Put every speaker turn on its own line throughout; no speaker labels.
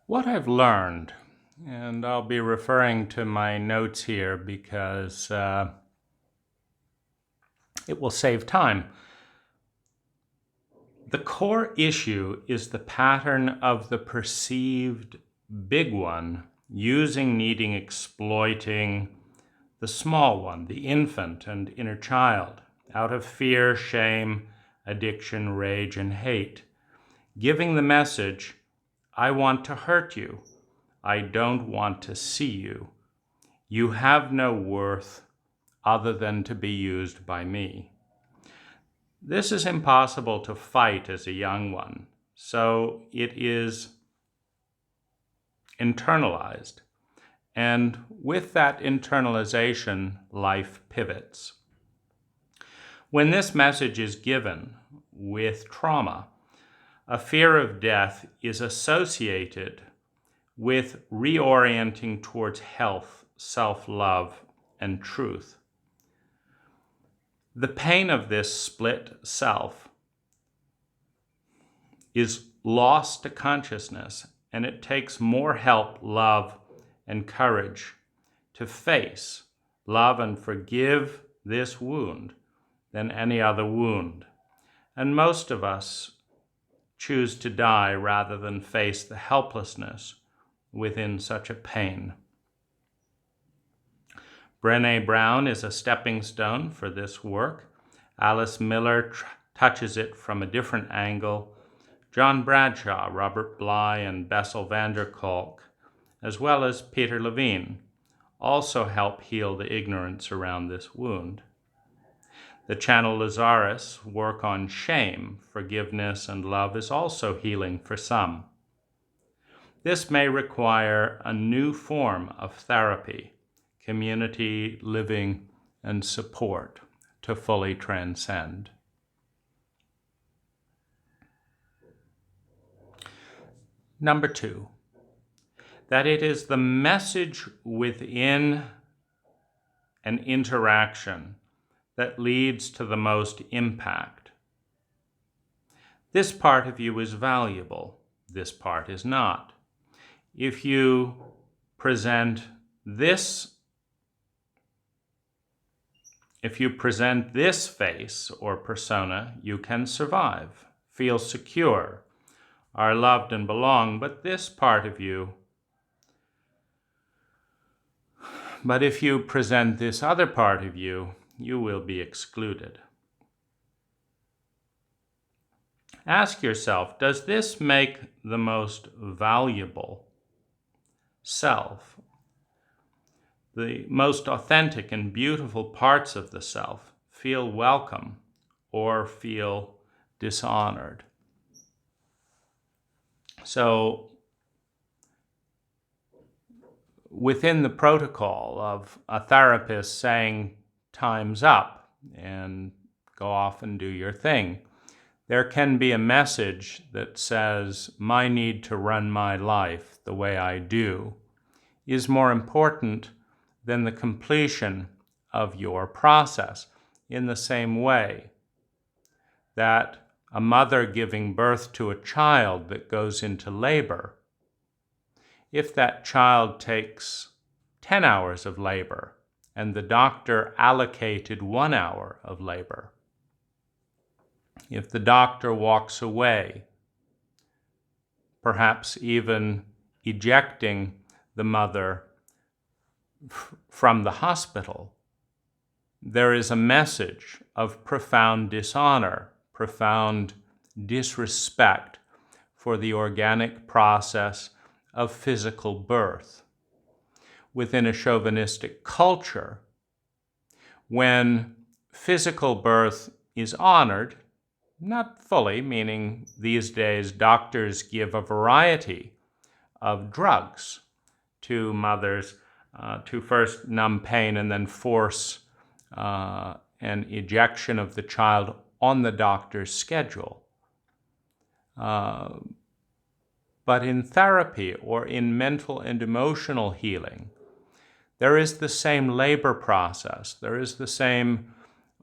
What I've learned, and I'll be referring to my notes here because it will save time. The core issue is the pattern of the perceived big one using, needing, exploiting the small one, the infant and inner child, out of fear, shame, addiction, rage, and hate, giving the message, I want to hurt you. I don't want to see you. You have no worth other than to be used by me. This is impossible to fight as a young one, so it is internalized. And with that internalization, life pivots. When this message is given with trauma, a fear of death is associated with reorienting towards health, self-love, and truth. The pain of this split self is lost to consciousness, and it takes more help, love, and courage to face, love, and forgive this wound than any other wound. And most of us choose to die rather than face the helplessness within such a pain. Brené Brown is a stepping stone for this work. Alice Miller touches it from a different angle. John Bradshaw, Robert Bly, and Bessel van der Kolk, as well as Peter Levine, also help heal the ignorance around this wound. The Channel Lazarus work on shame, forgiveness, and love is also healing for some. This may require a new form of therapy, community, living, and support to fully transcend. Number 2, that it is the message within an interaction that leads to the most impact. This part of you is valuable. This part is not. If you present this face or persona, you can survive, feel secure, are loved and belong, but if you present this other part of you, you will be excluded. Ask yourself, does this make the most valuable self, the most authentic and beautiful parts of the self, feel welcome or feel dishonored? So, within the protocol of a therapist saying, time's up and go off and do your thing, there can be a message that says, my need to run my life the way I do is more important than the completion of your process. In the same way that a mother giving birth to a child that goes into labor, if that child takes 10 hours of labor and the doctor allocated 1 hour of labor, if the doctor walks away, perhaps even ejecting the mother from the hospital, there is a message of profound dishonor, profound disrespect for the organic process of physical birth. Within a chauvinistic culture, when physical birth is honored, not fully, meaning these days doctors give a variety of drugs to mothers to first numb pain and then force an ejection of the child on the doctor's schedule. But in therapy or in mental and emotional healing, there is the same labor process. There is the same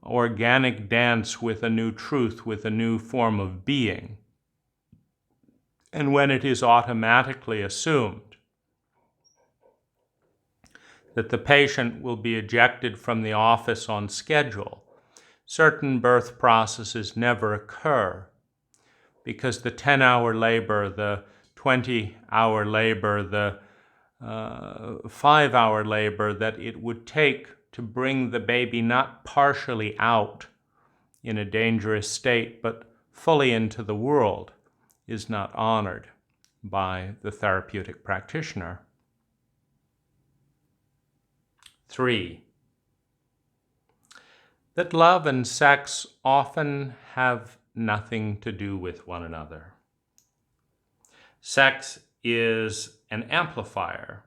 organic dance with a new truth, with a new form of being. and when it is automatically assumed that the patient will be ejected from the office on schedule, certain birth processes never occur because the 10-hour labor, the 20-hour labor, the 5-hour labor that it would take to bring the baby not partially out in a dangerous state, but fully into the world, is not honored by the therapeutic practitioner. 3, that love and sex often have nothing to do with one another. Sex is an amplifier.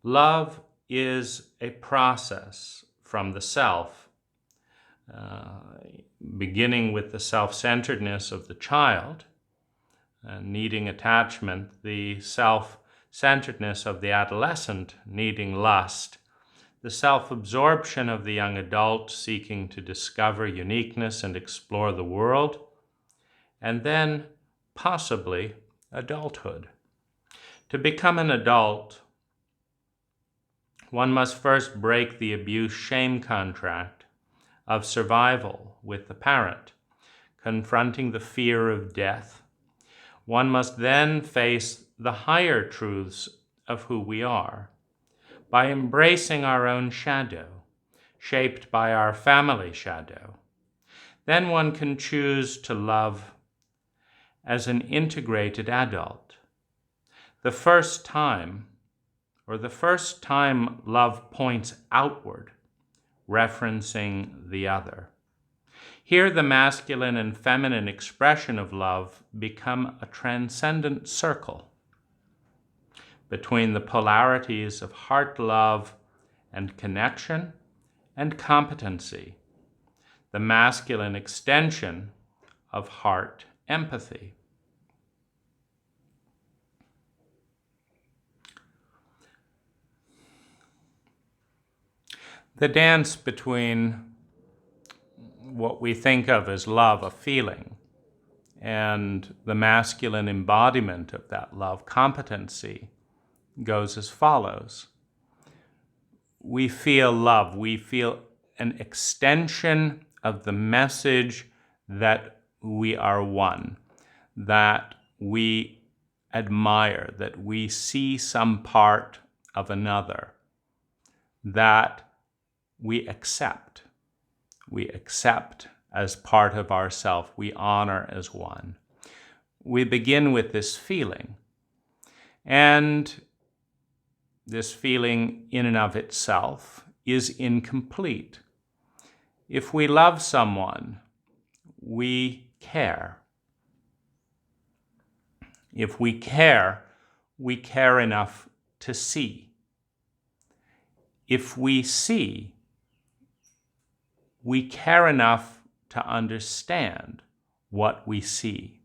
Love is a process from the self, beginning with the self-centeredness of the child, needing attachment, the self-centeredness of the adolescent, needing lust, the self-absorption of the young adult seeking to discover uniqueness and explore the world, and then possibly adulthood. To become an adult, one must first break the abuse-shame contract of survival with the parent, confronting the fear of death. One must then face the higher truths of who we are by embracing our own shadow, shaped by our family shadow. Then one can choose to love as an integrated adult. The first time love points outward, referencing the other. Here the masculine and feminine expression of love become a transcendent circle between the polarities of heart love and connection and competency, the masculine extension of heart empathy. The dance between what we think of as love, a feeling, and the masculine embodiment of that love, competency, goes as follows. We feel love. We feel an extension of the message that we are one, that we admire, that we see some part of another, that we accept. We accept as part of ourself. We honor as one. We begin with this feeling. And this feeling in and of itself is incomplete. If we love someone, we care. If we care enough to see. If we see, we care enough to understand what we see.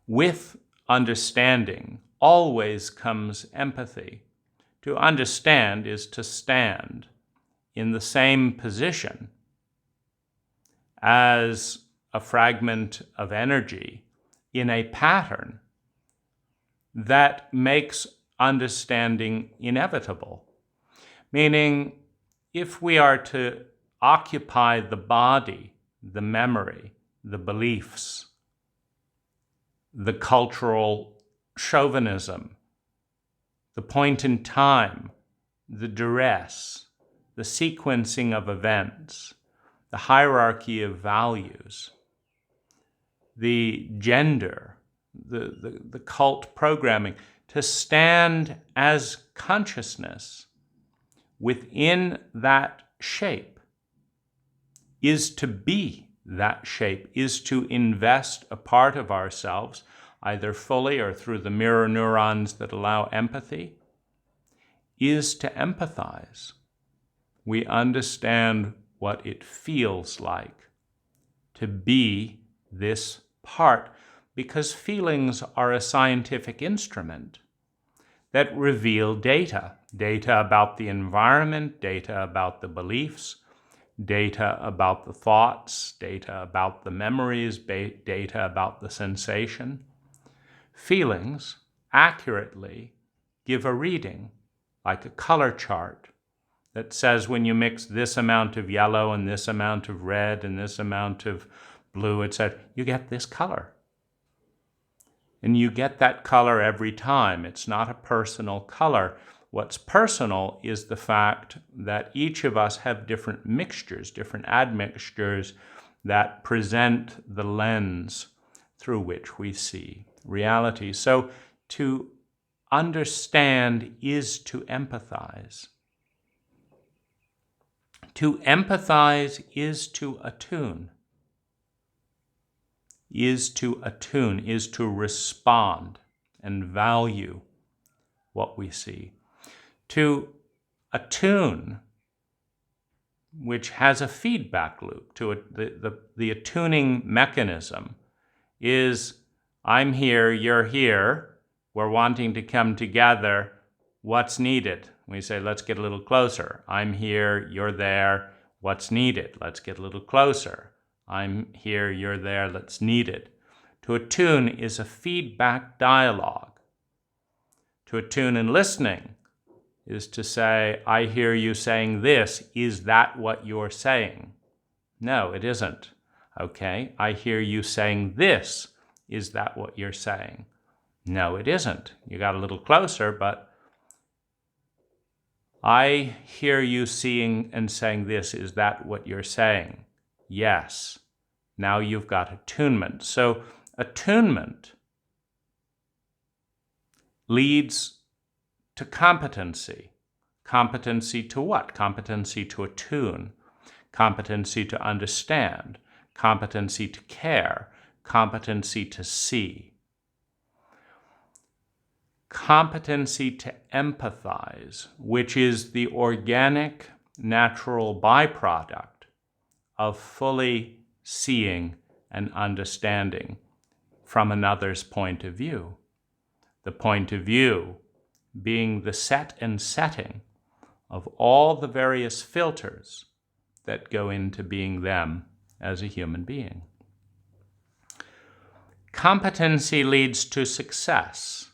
With understanding always comes empathy. To understand is to stand in the same position as a fragment of energy in a pattern that makes understanding inevitable. Meaning, if we are to occupy the body, the memory, the beliefs, the cultural chauvinism, the point in time, the duress, the sequencing of events, the hierarchy of values, the gender, the cult programming, to stand as consciousness within that shape is to be that shape, is to invest a part of ourselves, either fully or through the mirror neurons that allow empathy, is to empathize. We understand what it feels like to be this part, because feelings are a scientific instrument that reveal data about the environment, data about the beliefs, data about the thoughts, data about the memories, data about the sensation. feelings accurately give a reading, like a color chart that says when you mix this amount of yellow and this amount of red and this amount of blue, etc., you get this color. And you get that color every time. It's not a personal color. What's personal is the fact that each of us have different mixtures, different admixtures that present the lens through which we see reality. So to understand is to empathize. To empathize is to attune. Is to respond and value what we see. To attune, which has a feedback loop, the attuning mechanism is, I'm here, you're here, we're wanting to come together, what's needed? We say, let's get a little closer. I'm here, you're there, what's needed? Let's get a little closer. I'm here, you're there, let's need it. To attune is a feedback dialogue. To attune in listening is to say, I hear you saying this, is that what you're saying? No, it isn't. Okay, I hear you saying this, is that what you're saying? No, it isn't. You got a little closer, but I hear you seeing and saying this, is that what you're saying? Yes. Now you've got attunement. So attunement leads to competency. Competency to what? Competency to attune. Competency to understand. Competency to care. Competency to see. Competency to empathize, which is the organic, natural byproduct of fully seeing and understanding from another's point of view. The point of view being the set and setting of all the various filters that go into being them as a human being. Competency leads to success.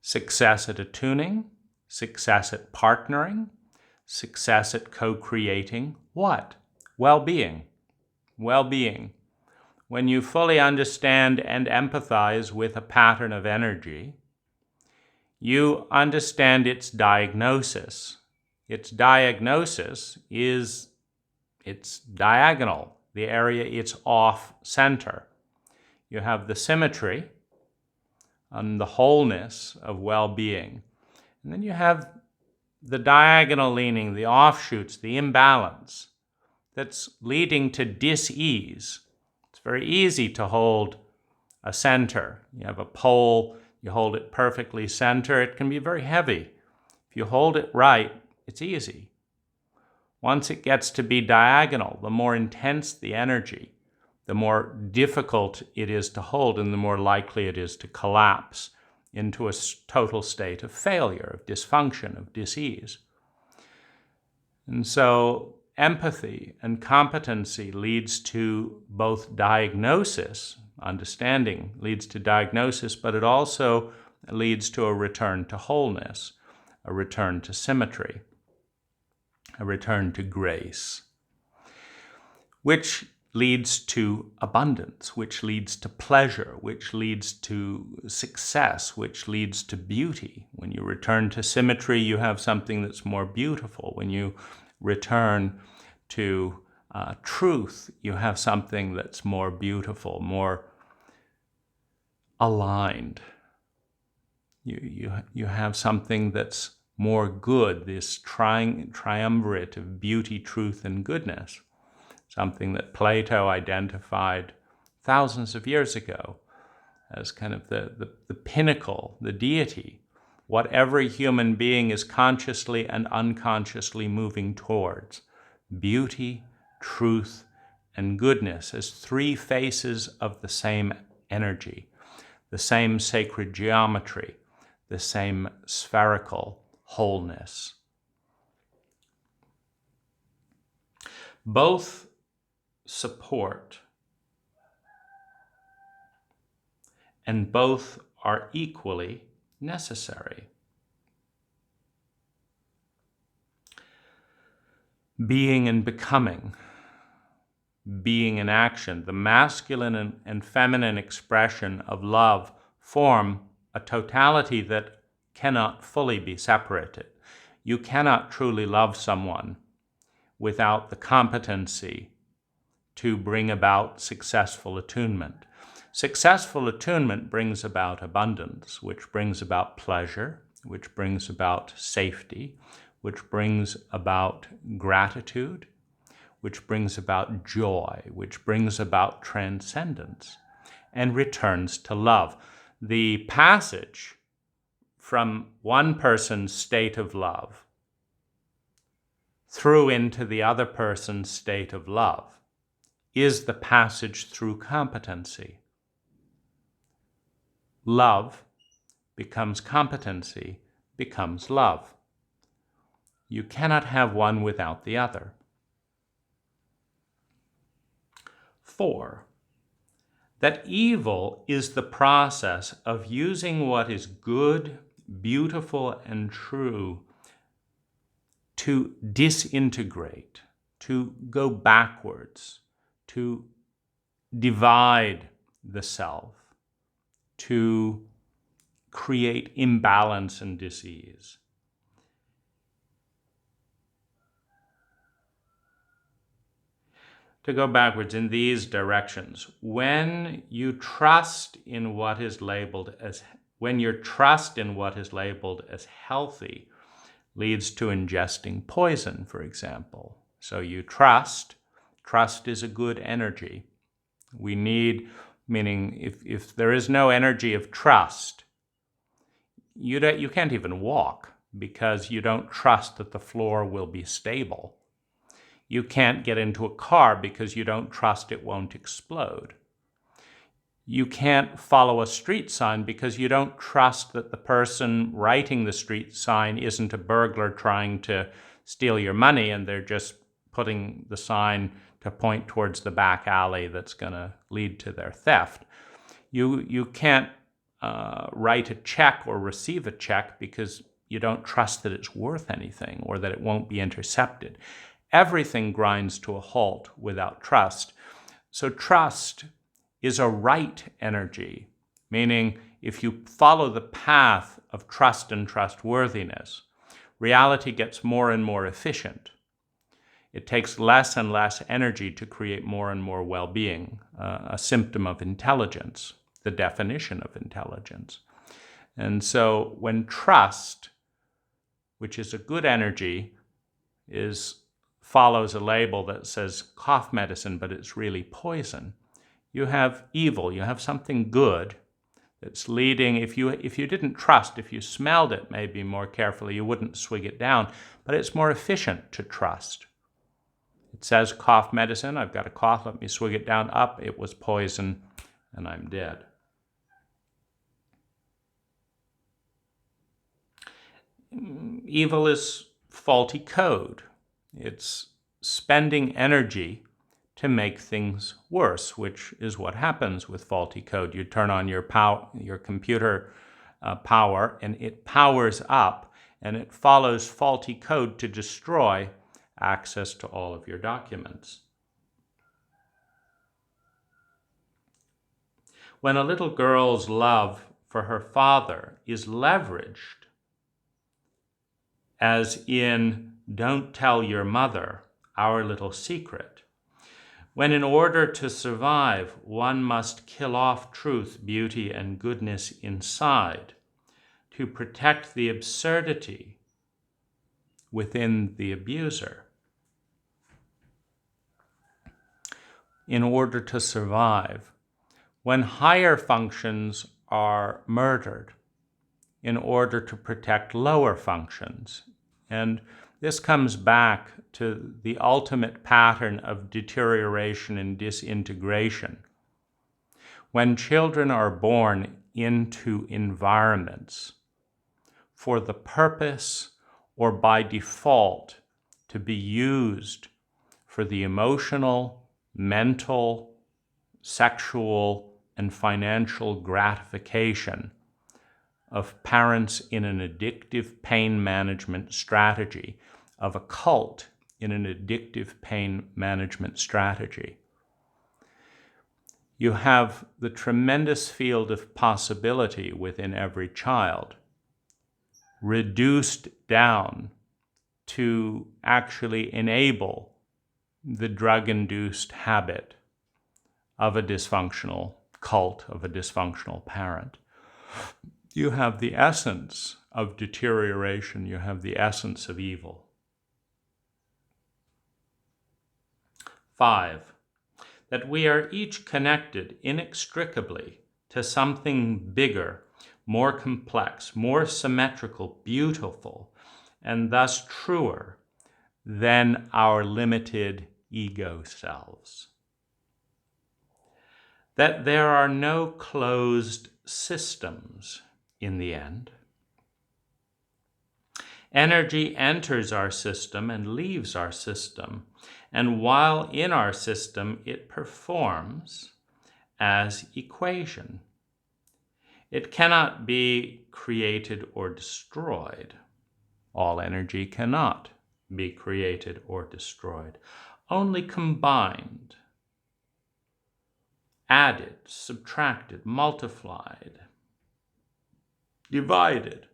Success at attuning, success at partnering, success at co-creating what? Well-being. Well-being. When you fully understand and empathize with a pattern of energy, you understand its diagnosis. Its diagnosis is it's diagonal, the area it's off center. You have the symmetry and the wholeness of well-being. And then you have the diagonal leaning, the offshoots, the imbalance that's leading to dis-ease. It's very easy to hold a center. You have a pole, you hold it perfectly center, it can be very heavy. If you hold it right, it's easy. Once it gets to be diagonal, the more intense the energy, the more difficult it is to hold and the more likely it is to collapse into a total state of failure, of dysfunction, of dis-ease. And so empathy and competency leads to both diagnosis, understanding leads to diagnosis, but it also leads to a return to wholeness, a return to symmetry, a return to grace, which leads to abundance, which leads to pleasure, which leads to success, which leads to beauty. When you return to symmetry, you have something that's more beautiful. When you return to truth, you have something that's more beautiful, more aligned. You have something that's more good, this triumvirate of beauty, truth, and goodness. Something that Plato identified thousands of years ago as kind of the pinnacle, the deity, what every human being is consciously and unconsciously moving towards. Beauty, truth, and goodness as three faces of the same energy, the same sacred geometry, the same spherical wholeness. Both support and both are equally necessary. Being and becoming, being and action, the masculine and feminine expression of love form a totality that cannot fully be separated. You cannot truly love someone without the competency to bring about successful attunement. Successful attunement brings about abundance, which brings about pleasure, which brings about safety, which brings about gratitude, which brings about joy, which brings about transcendence, and returns to love. The passage from one person's state of love through into the other person's state of love is the passage through competency. Love becomes competency, becomes love. You cannot have one without the other. 4, that evil is the process of using what is good, beautiful, and true to disintegrate, to go backwards, to divide the self, to create imbalance and disease. To go backwards in these directions, when your trust in what is labeled as healthy leads to ingesting poison, for example. So you trust is a good energy. We need, meaning if there is no energy of trust, you can't even walk because you don't trust that the floor will be stable. You can't get into a car because you don't trust it won't explode. You can't follow a street sign because you don't trust that the person writing the street sign isn't a burglar trying to steal your money and they're just putting the sign to point towards the back alley that's going to lead to their theft. You can't write a check or receive a check because you don't trust that it's worth anything or that it won't be intercepted. Everything grinds to a halt without trust. So trust is a right energy, meaning if you follow the path of trust and trustworthiness, reality gets more and more efficient. It takes less and less energy to create more and more well-being, a symptom of intelligence, the definition of intelligence. And so when trust, which is a good energy, follows a label that says cough medicine, but it's really poison, you have evil, you have something good that's leading. If you didn't trust, if you smelled it maybe more carefully, you wouldn't swig it down, but it's more efficient to trust. It says cough medicine, I've got a cough, let me swig it down, up, it was poison, and I'm dead. Evil is faulty code. It's spending energy to make things worse, which is what happens with faulty code. You turn on your computer power, and it powers up, and it follows faulty code to destroy access to all of your documents. When a little girl's love for her father is leveraged, as in, don't tell your mother our little secret, when in order to survive, one must kill off truth, beauty, and goodness inside to protect the absurdity within the abuser. In order to survive, when higher functions are murdered in order to protect lower functions. And this comes back to the ultimate pattern of deterioration and disintegration. When children are born into environments for the purpose or by default to be used for the emotional, mental, sexual, and financial gratification of parents in an addictive pain management strategy, of a cult in an addictive pain management strategy. You have the tremendous field of possibility within every child reduced down to actually enable the drug-induced habit of a dysfunctional cult, of a dysfunctional parent. You have the essence of deterioration. You have the essence of evil. 5, that we are each connected inextricably to something bigger, more complex, more symmetrical, beautiful, and thus truer than our limited ego selves. That there are no closed systems in the end. Energy enters our system and leaves our system, and while in our system, it performs as equation. It cannot be created or destroyed. All energy cannot be created or destroyed, only combined, added, subtracted, multiplied, divided.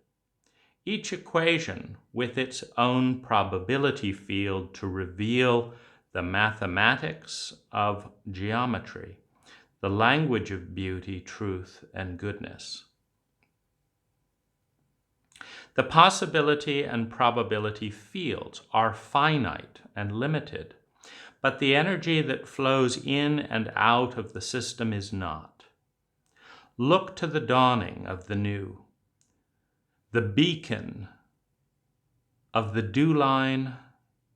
Each equation with its own probability field to reveal the mathematics of geometry, the language of beauty, truth, and goodness. The possibility and probability fields are finite and limited, but the energy that flows in and out of the system is not. Look to the dawning of the new, the beacon of the dew line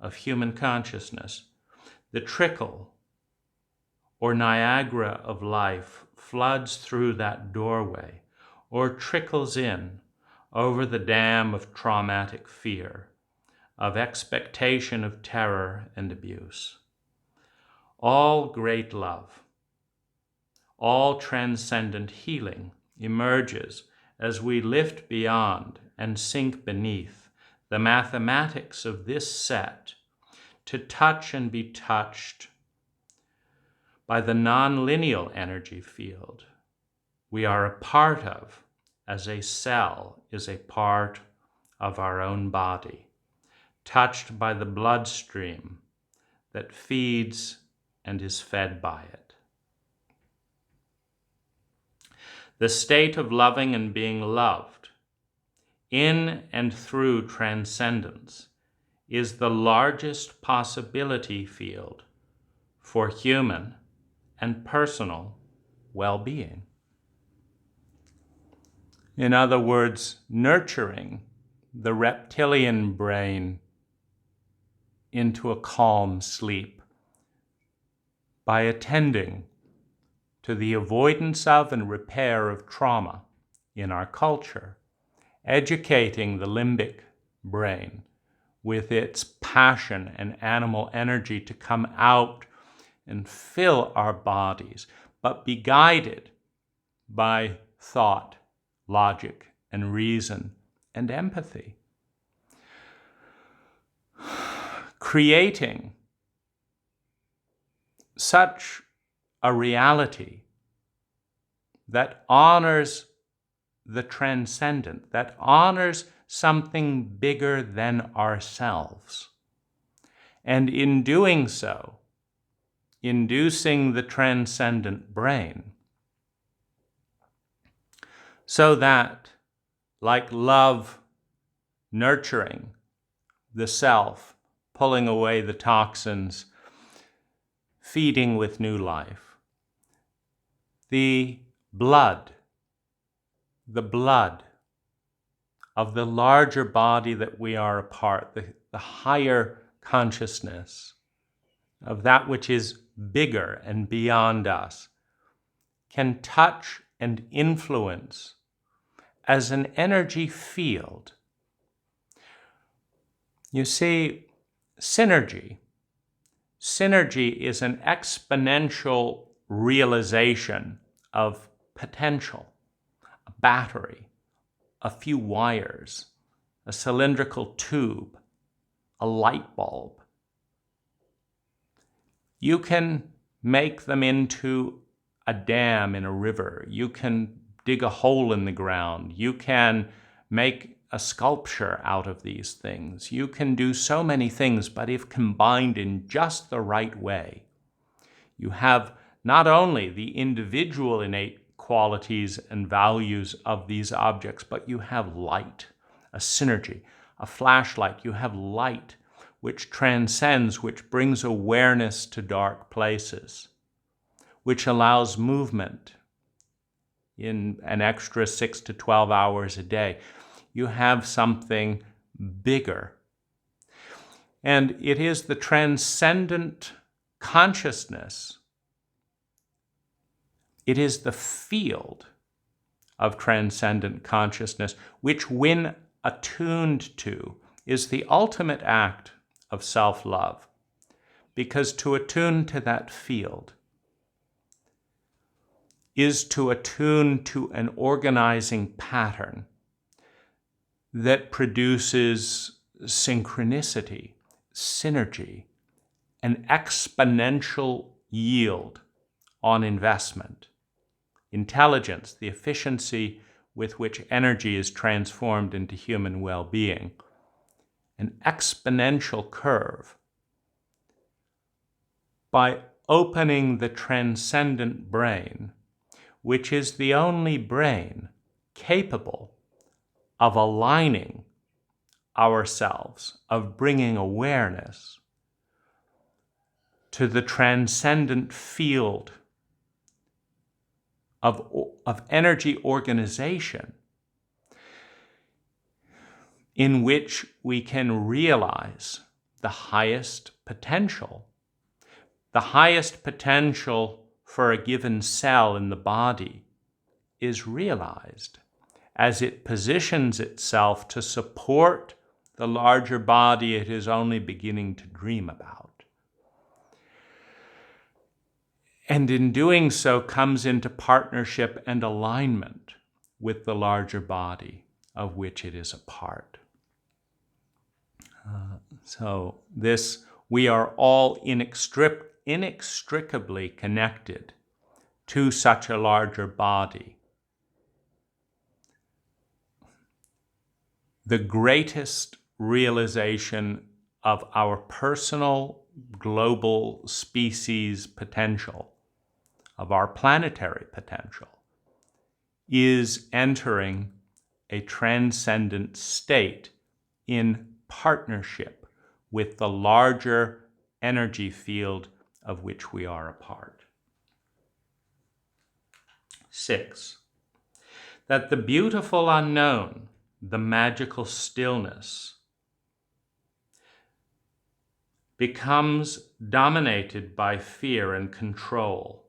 of human consciousness, the trickle or Niagara of life floods through that doorway or trickles in over the dam of traumatic fear, of expectation of terror and abuse. All great love, all transcendent healing emerges as we lift beyond and sink beneath the mathematics of this set to touch and be touched by the non-lineal energy field we are a part of, as a cell is a part of our own body, touched by the bloodstream that feeds and is fed by it. The state of loving and being loved, in and through transcendence, is the largest possibility field for human and personal well-being. In other words, nurturing the reptilian brain into a calm sleep by attending to the avoidance of and repair of trauma in our culture, educating the limbic brain with its passion and animal energy to come out and fill our bodies, but be guided by thought, logic, and reason, and empathy. Creating such a reality that honors the transcendent, that honors something bigger than ourselves. And in doing so, inducing the transcendent brain, so that, like love nurturing the self, pulling away the toxins, feeding with new life, the blood of the larger body that we are a part, the higher consciousness of that which is bigger and beyond us, can touch and influence as an energy field. You see, synergy is an exponential realization of potential, a battery, a few wires, a cylindrical tube, a light bulb. You can make them into a dam in a river. You can dig a hole in the ground. You can make a sculpture out of these things. You can do so many things, but if combined in just the right way, you have not only the individual innate qualities and values of these objects, but you have light, a synergy, a flashlight. You have light which transcends, which brings awareness to dark places, which allows movement in an extra 6 to 12 hours a day. You have something bigger. And it is the transcendent consciousness, it is the field of transcendent consciousness, which, when attuned to, is the ultimate act of self-love. Because to attune to that field is to attune to an organizing pattern that produces synchronicity, synergy, an exponential yield on investment, intelligence, the efficiency with which energy is transformed into human well-being, an exponential curve. By opening the transcendent brain, which is the only brain capable of aligning ourselves, of bringing awareness to the transcendent field of energy organization in which we can realize the highest potential. The highest potential for a given cell in the body is realized as it positions itself to support the larger body it is only beginning to dream about. And in doing so comes into partnership and alignment with the larger body of which it is a part. So this, we are all inextricably connected to such a larger body. The greatest realization of our personal global species potential, of our planetary potential, is entering a transcendent state in partnership with the larger energy field of which we are a part. 6, that the beautiful unknown, the magical stillness, becomes dominated by fear and control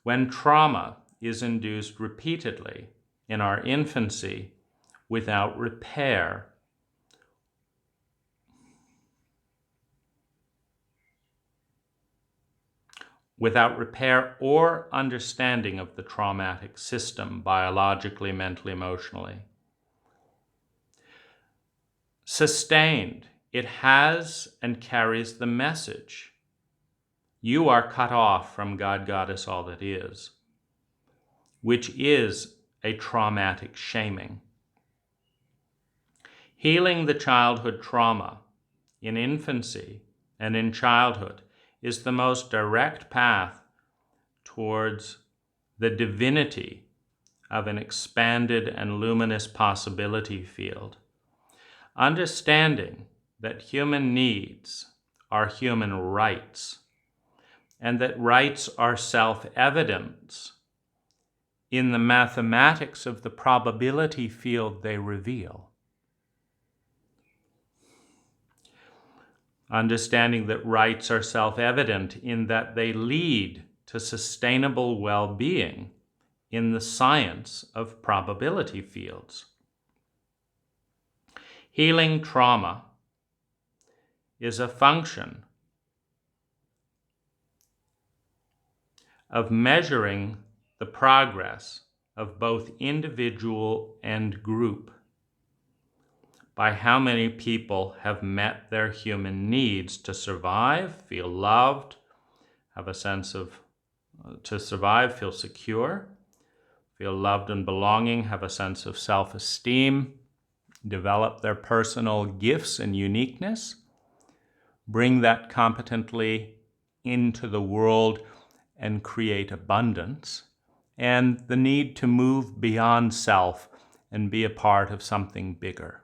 when trauma is induced repeatedly in our infancy without repair. Without repair or understanding of the traumatic system, biologically, mentally, emotionally. Sustained, it has and carries the message: you are cut off from God, Goddess, all that is, which is a traumatic shaming. Healing the childhood trauma in infancy and in childhood is the most direct path towards the divinity of an expanded and luminous possibility field. Understanding that human needs are human rights, and that rights are self-evident in the mathematics of the probability field they reveal. Understanding that rights are self-evident in that they lead to sustainable well-being in the science of probability fields. Healing trauma is a function of measuring the progress of both individual and group by how many people have met their human needs to survive, feel loved, have a sense of, to survive, feel secure, feel loved and belonging, have a sense of self-esteem, develop their personal gifts and uniqueness, bring that competently into the world and create abundance, and the need to move beyond self and be a part of something bigger.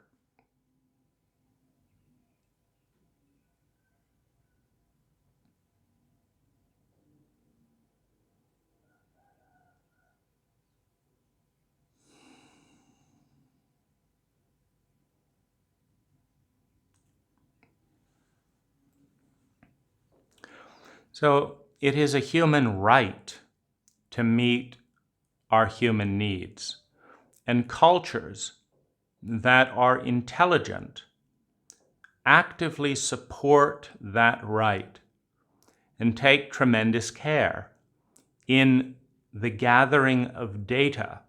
So it is a human right to meet our human needs, and cultures that are intelligent actively support that right and take tremendous care in the gathering of data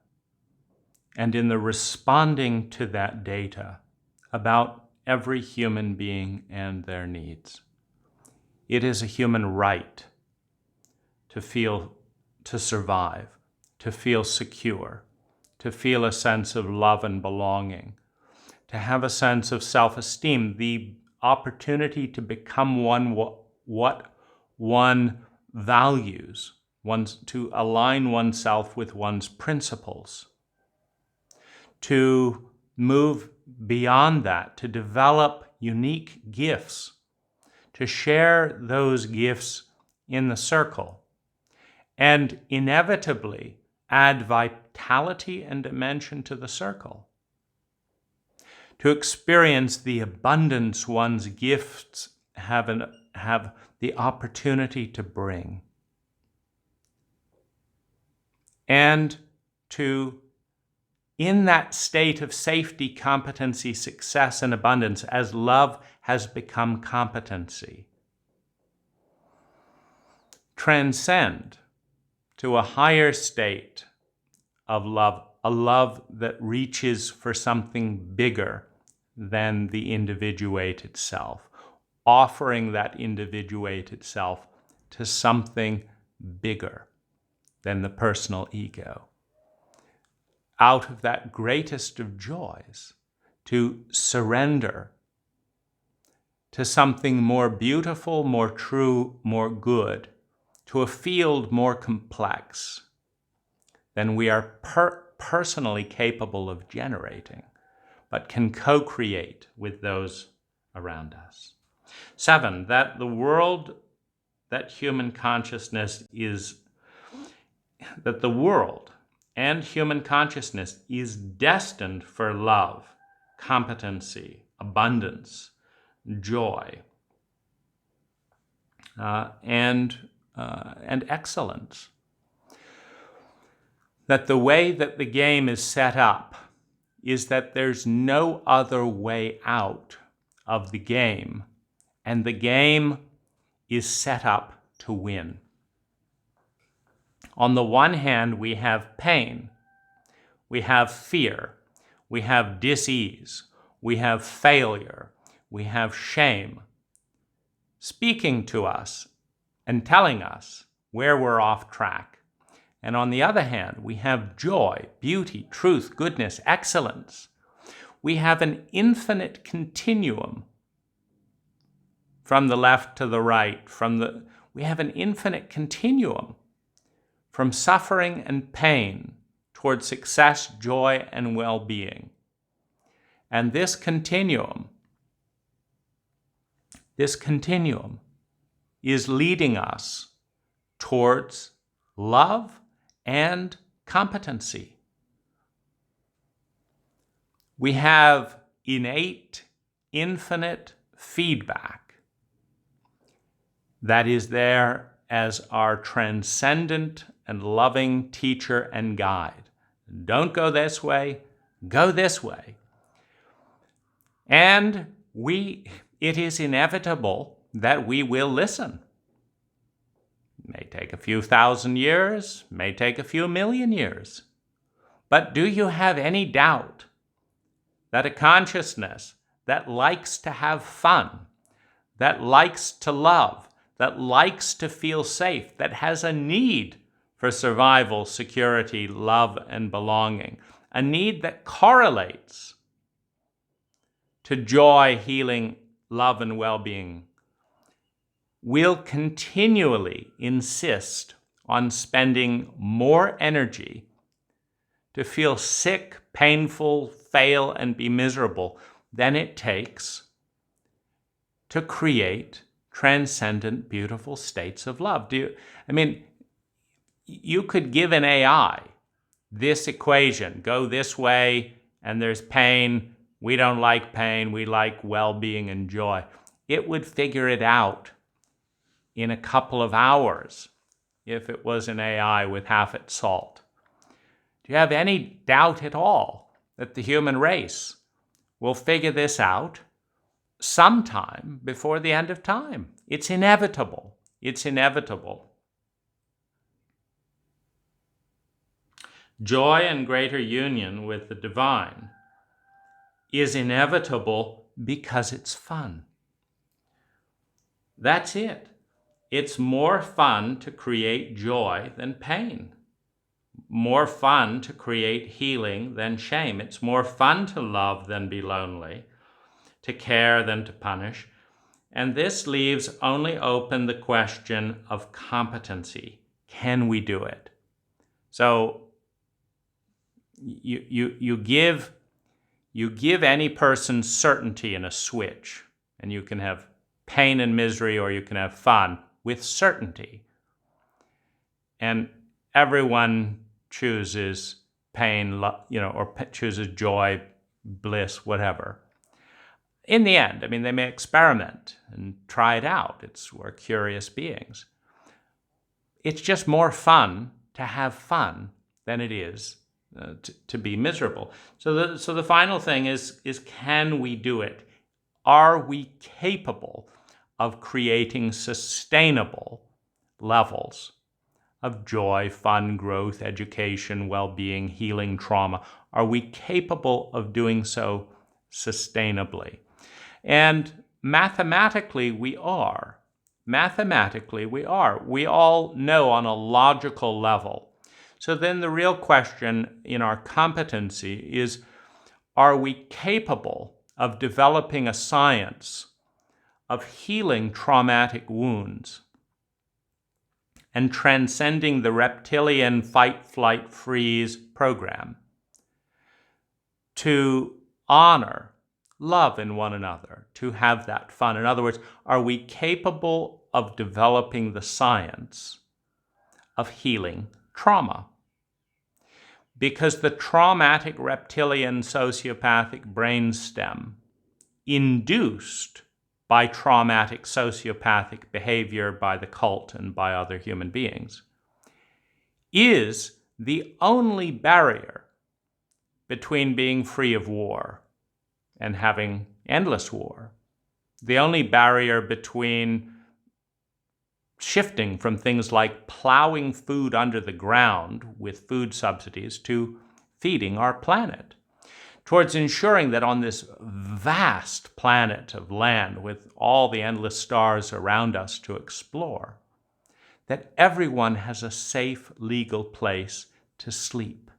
and in the responding to that data about every human being and their needs. It is a human right to survive, to feel secure, to feel a sense of love and belonging, to have a sense of self-esteem, the opportunity to become what one values, to align oneself with one's principles, to move beyond that, to develop unique gifts, to share those gifts in the circle, and inevitably add vitality and dimension to the circle, to experience the abundance one's gifts have the opportunity to bring, and to, in that state of safety, competency, success, and abundance, as love has become competency, transcend to a higher state of love, a love that reaches for something bigger than the individuated self, offering that individuated self to something bigger than the personal ego. Out of that greatest of joys, to surrender to something more beautiful, more true, more good, to a field more complex than we are personally capable of generating, but can co-create with those around us. 7, that the world, that human consciousness is, that the world and human consciousness is destined for love, competency, abundance, joy, and excellence. That the way that the game is set up is that there's no other way out of the game, and the game is set up to win. On the one hand, we have pain, we have fear, we have dis-ease, we have failure, we have shame, speaking to us and telling us where we're off track. And on the other hand, we have joy, beauty, truth, goodness, excellence. We have an infinite continuum from the left to the right, we have an infinite continuum from suffering and pain toward success, joy, and well-being. And this continuum is leading us towards love and competency. We have innate, infinite feedback that is there as our transcendent and loving teacher and guide. Don't go this way, go this way. And it is inevitable that we will listen. May take a few thousand years, may take a few million years. But do you have any doubt that a consciousness that likes to have fun, that likes to love, that likes to feel safe, that has a need for survival, security, love, and belonging, a need that correlates to joy, healing, love, and well-being, will continually insist on spending more energy to feel sick, painful, fail, and be miserable than it takes to create transcendent, beautiful states of love. You could give an AI this equation, go this way, and there's pain. We don't like pain. We like well-being and joy. It would figure it out in a couple of hours if it was an AI with half its salt. Do you have any doubt at all that the human race will figure this out sometime before the end of time? It's inevitable. It's inevitable. Joy and greater union with the divine is inevitable because it's fun. That's it. It's more fun to create joy than pain. More fun to create healing than shame. It's more fun to love than be lonely, to care than to punish. And this leaves only open the question of competency. Can we do it? So you give any person certainty in a switch, and you can have pain and misery, or you can have fun with certainty. And everyone chooses pain, or chooses joy, bliss, whatever. In the end, they may experiment and try it out. We're curious beings. It's just more fun to have fun than it is to be miserable. So the final thing is can we do it? Are we capable of creating sustainable levels of joy, fun, growth, education, well-being, healing, trauma? Are we capable of doing so sustainably? And mathematically, we are. Mathematically, we are. We all know on a logical level. So then the real question in our competency is, are we capable of developing a science of healing traumatic wounds and transcending the reptilian fight, flight, freeze program to honor love in one another, to have that fun? In other words, are we capable of developing the science of healing trauma? Because the traumatic reptilian sociopathic brainstem induced by traumatic sociopathic behavior by the cult and by other human beings is the only barrier between being free of war and having endless war. The only barrier between shifting from things like plowing food under the ground with food subsidies to feeding our planet, towards ensuring that on this vast planet of land with all the endless stars around us to explore, that everyone has a safe, legal place to sleep.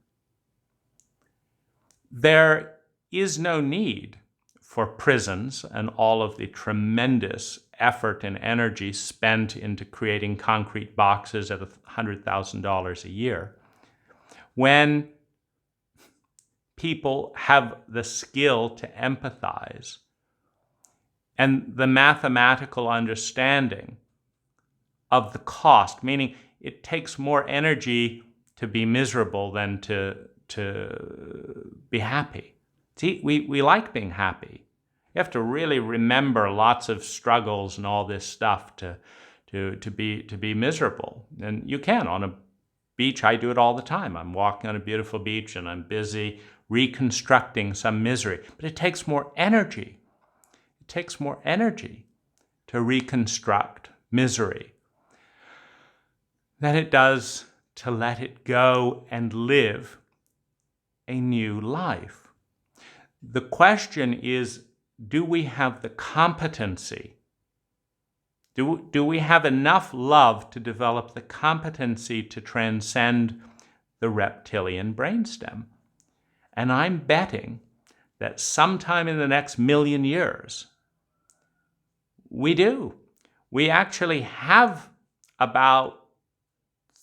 There is no need for prisons and all of the tremendous effort and energy spent into creating concrete boxes at $100,000 a year, when people have the skill to empathize and the mathematical understanding of the cost, meaning it takes more energy to be miserable than to be happy. See, we like being happy. You have to really remember lots of struggles and all this stuff to be miserable. And you can. On a beach, I do it all the time. I'm walking on a beautiful beach and I'm busy reconstructing some misery. But it takes more energy. It takes more energy to reconstruct misery. than it does to let it go and live a new life. The question is, do we have the competency? Do we have enough love to develop the competency to transcend the reptilian brainstem? And I'm betting that sometime in the next 1,000,000 years, we do. We actually have about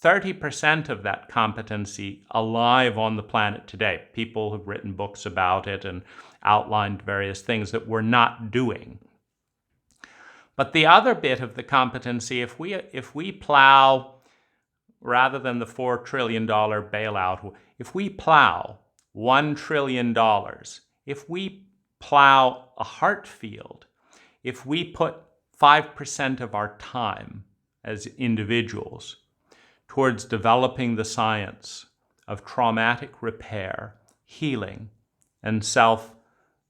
30% of that competency alive on the planet today. People have written books about it and outlined various things that we're not doing. But the other bit of the competency, if we plow, rather than the $4 trillion bailout, if we plow $1 trillion, if we plow a heart field, if we put 5% of our time as individuals towards developing the science of traumatic repair, healing, and self,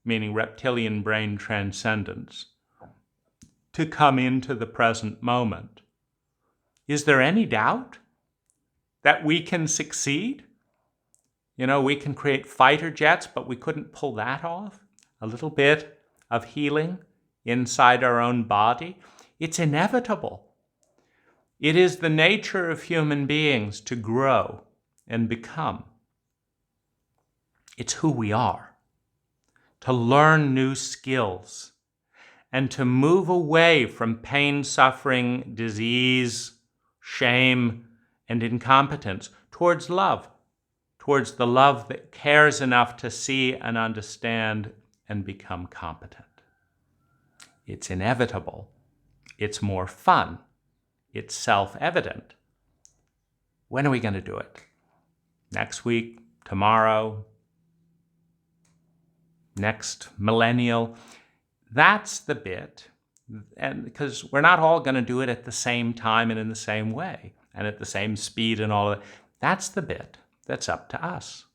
meaning reptilian brain transcendence, to come into the present moment, is there any doubt that we can succeed? We can create fighter jets, but we couldn't pull that off. A little bit of healing inside our own body. It's inevitable. It is the nature of human beings to grow and become. It's who we are. To learn new skills and to move away from pain, suffering, disease, shame, and incompetence towards love, towards the love that cares enough to see and understand and become competent. It's inevitable. It's more fun. It's self-evident. When are we going to do it? Next week? Tomorrow? Next millennial? That's the bit. And because we're not all going to do it at the same time and in the same way and at the same speed and all of that. That's the bit that's up to us.